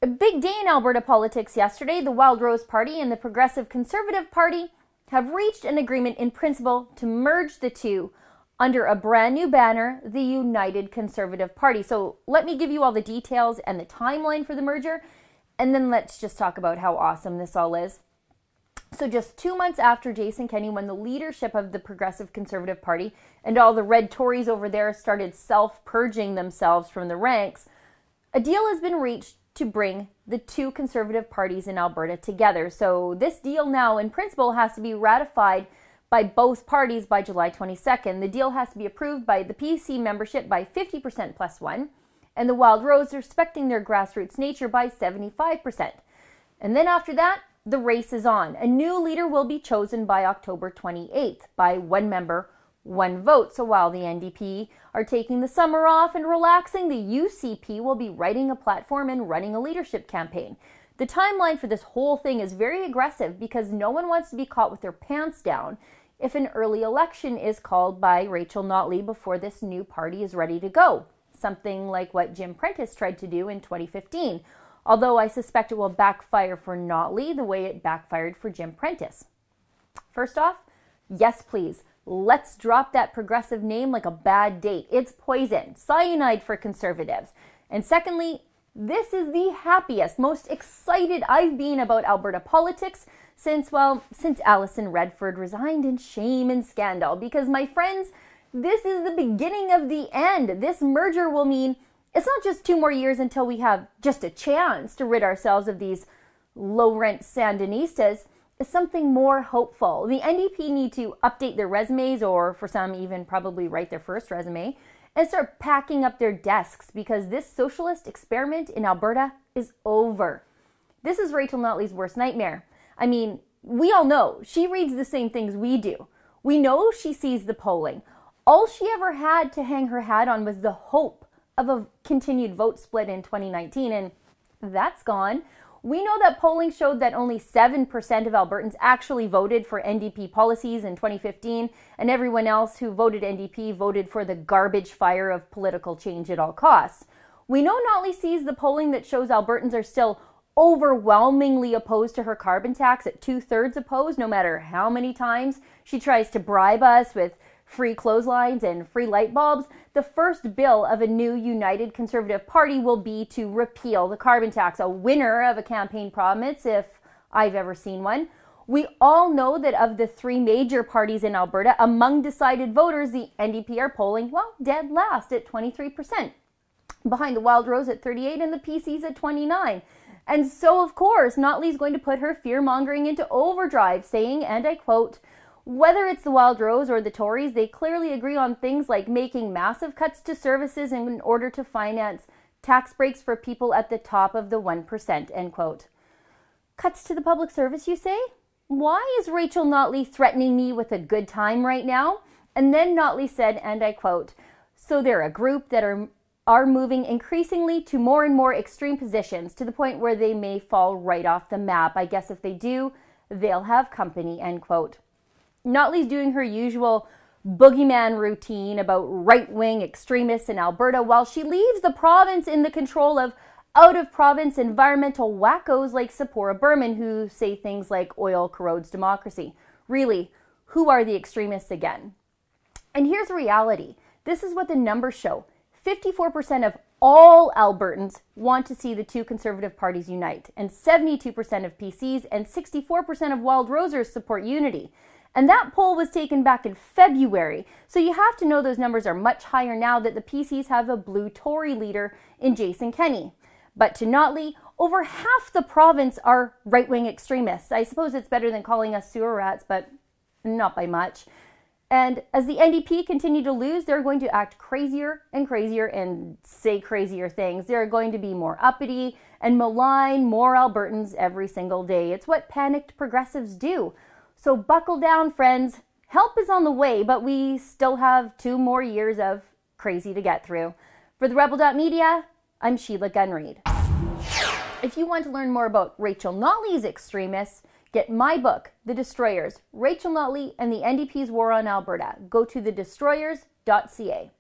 A big day in Alberta politics yesterday. The Wildrose Party and the Progressive Conservative Party have reached an agreement in principle to merge the two under a brand new banner, the United Conservative Party. So let me give you all the details and the timeline for the merger, and then let's just talk about how awesome this all is. So just 2 months after Jason Kenney won the leadership of the Progressive Conservative Party and all the red Tories over there started self-purging themselves from the ranks, a deal has been reached to bring the two conservative parties in Alberta together. So this deal now, in principle, has to be ratified by both parties by July 22nd. The deal has to be approved by the PC membership by 50% plus one, and the Wildrose respecting their grassroots nature by 75%. And then after that, the race is on. A new leader will be chosen by October 28th by one member, one vote. So while the NDP are taking the summer off and relaxing, the UCP will be writing a platform and running a leadership campaign. The timeline for this whole thing is very aggressive because no one wants to be caught with their pants down if an early election is called by Rachel Notley before this new party is ready to go. Something like what Jim Prentice tried to do in 2015. Although I suspect it will backfire for Notley the way it backfired for Jim Prentice. First off, yes please, let's drop that progressive name like a bad date. It's poison, cyanide for conservatives. And secondly, this is the happiest, most excited I've been about Alberta politics since Alison Redford resigned in shame and scandal. Because my friends, this is the beginning of the end. This merger will mean it's not just 2 more years until we have just a chance to rid ourselves of these low-rent Sandinistas. It's something more hopeful. The NDP need to update their resumes, or for some even probably write their first resume, and start packing up their desks because this socialist experiment in Alberta is over. This is Rachel Notley's worst nightmare. I mean, we all know she reads the same things we do. We know she sees the polling. All she ever had to hang her hat on was the hope of a continued vote split in 2019, and that's gone. We know that polling showed that only 7% of Albertans actually voted for NDP policies in 2015, and everyone else who voted NDP voted for the garbage fire of political change at all costs. We know Notley sees the polling that shows Albertans are still overwhelmingly opposed to her carbon tax, at 2/3 opposed, no matter how many times she tries to bribe us with free clotheslines and free light bulbs. The first bill of a new United Conservative Party will be to repeal the carbon tax, a winner of a campaign promise if I've ever seen one. We all know that of the 3 major parties in Alberta, among decided voters, the NDP are polling, well, dead last at 23%, behind the Wildrose at 38% and the PCs at 29%. And so, of course, Notley's going to put her fear-mongering into overdrive, saying, and I quote, "Whether it's the Wildrose or the Tories, they clearly agree on things like making massive cuts to services in order to finance tax breaks for people at the top of the 1%, end quote. Cuts to the public service, you say? Why is Rachel Notley threatening me with a good time right now? And then Notley said, and I quote, "So they're a group that are moving increasingly to more and more extreme positions to the point where they may fall right off the map. I guess if they do, they'll have company," end quote. Notley's doing her usual boogeyman routine about right-wing extremists in Alberta while she leaves the province in the control of out-of-province environmental wackos like Sephora Berman who say things like oil corrodes democracy. Really, who are the extremists again? And here's the reality. This is what the numbers show. 54% of all Albertans want to see the two conservative parties unite, and 72% of PCs and 64% of Wildrosers support unity. And that poll was taken back in February, so you have to know those numbers are much higher now that the PCs have a blue Tory leader in Jason Kenney. But to Notley, over half the province are right-wing extremists. I suppose it's better than calling us sewer rats, but not by much. And as the NDP continue to lose, they're going to act crazier and say crazier things. They're going to be more uppity and malign more Albertans every single day. It's what panicked progressives do. So buckle down, friends. Help is on the way, but we still have 2 more years of crazy to get through. For the Rebel.media, I'm Sheila Gunn-Reid. If you want to learn more about Rachel Notley's extremists, get my book, The Destroyers, Rachel Notley and the NDP's War on Alberta. Go to thedestroyers.ca.